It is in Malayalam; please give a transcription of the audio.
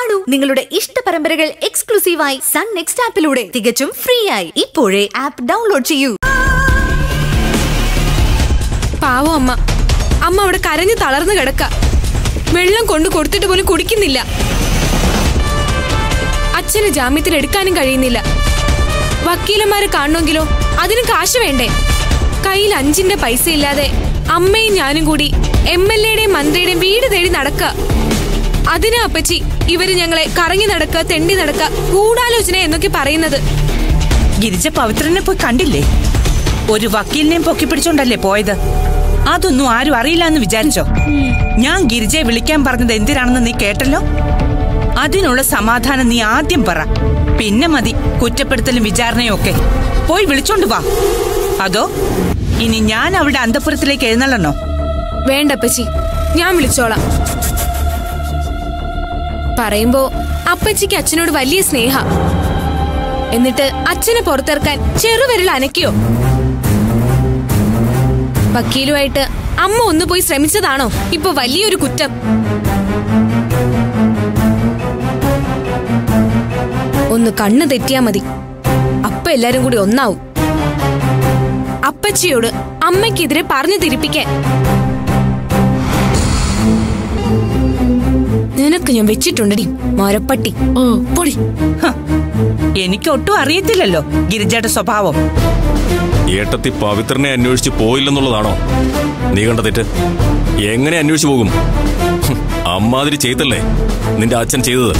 കാണൂ നിങ്ങളുടെ ഇഷ്ട പരമ്പരകൾ എക്സ്ക്ലൂസീവായി സൺ നെക്സ്റ്റ് ആപ്പിലൂടെ തികച്ചും ഫ്രീ ആയി. ഇപ്പോഴേ ആപ്പ് ഡൗൺലോഡ് ചെയ്യൂ. പാവം അമ്മ. അമ്മ അവിടെ കരഞ്ഞു തളർന്നു കിടക്ക. വെള്ളം കൊണ്ട് കൊടുത്തിട്ട് പോലും കുടിക്കുന്നില്ല. അച്ഛന് ജാമ്യത്തിന് എടുക്കാനും കഴിയുന്നില്ല. വക്കീലന്മാരെ കാണണമെങ്കിലോ അതിന് കാശ് വേണ്ടേ? കയ്യിൽ 5 പൈസ ഇല്ലാതെ അമ്മയും ഞാനും കൂടി MLAയുടെയും മന്ത്രിയുടെയും വീട് തേടി നടക്ക. അതിനാ അപ്പച്ചി ഇവര് ഞങ്ങളെ കറങ്ങി നടക്ക, തെണ്ടി നടക്ക, ഗൂഢാലോചന എന്നൊക്കെ പറയുന്നത്. ഗിരിജ പവിത്രനെ പോയി കണ്ടില്ലേ? ഒരു വക്കീലിനെയും പൊക്കി പിടിച്ചോണ്ടല്ലേ പോയത്. അതൊന്നും ആരും അറിയില്ല എന്ന് വിചാരിച്ചോ? ഞാൻ ഗിരിജയെ വിളിക്കാൻ പറഞ്ഞത് എന്തിനാണെന്ന് നീ കേട്ടല്ലോ. അതിനുള്ള സമാധാനം നീ ആദ്യം പറ, പിന്നെ മതി കുറ്റപ്പെടുത്തലും വിചാരണയും ഒക്കെ. പോയി വിളിച്ചോണ്ട് വാ. അതോ ഇനി ഞാൻ അവിടെ അന്തപുരത്തിലേക്ക് എഴുന്നള്ളണോ? വേണ്ട അപ്പച്ചി, ഞാൻ വിളിച്ചോളാം. പറയുമ്പോ അപ്പച്ചിക്ക് അച്ഛനോട് വലിയ സ്നേഹ. എന്നിട്ട് അച്ഛനെ പുറത്തിറക്കാൻ ചെറുവിരൽ അനക്കിയോ? വക്കീലുമായിട്ട് അമ്മ ഒന്ന് പോയി ശ്രമിച്ചതാണോ ഇപ്പൊ വലിയൊരു കുറ്റം? ഒന്ന് കണ്ണ് തെറ്റിയാ മതി, അപ്പ എല്ലാരും കൂടി ഒന്നാവും. അപ്പച്ചിയോട് അമ്മയ്ക്കെതിരെ പറഞ്ഞു തിരിപ്പിക്കാൻ. നിനക്ക് ഞാൻ വെച്ചിട്ടുണ്ടടി മരപ്പട്ടി. പൊടി. എനിക്കൊട്ടും അറിയത്തില്ലല്ലോ ഗിരിജയുടെ സ്വഭാവം. ഏട്ടത്തി പവിത്രനെ അന്വേഷിച്ച് പോയില്ലെന്നുള്ളതാണോ നീ കണ്ട തെറ്റ്? എങ്ങനെ അന്വേഷിച്ചു പോകും? അമ്മാതിരി ചെയ്തല്ലേ നിന്റെ അച്ഛൻ ചെയ്തത്.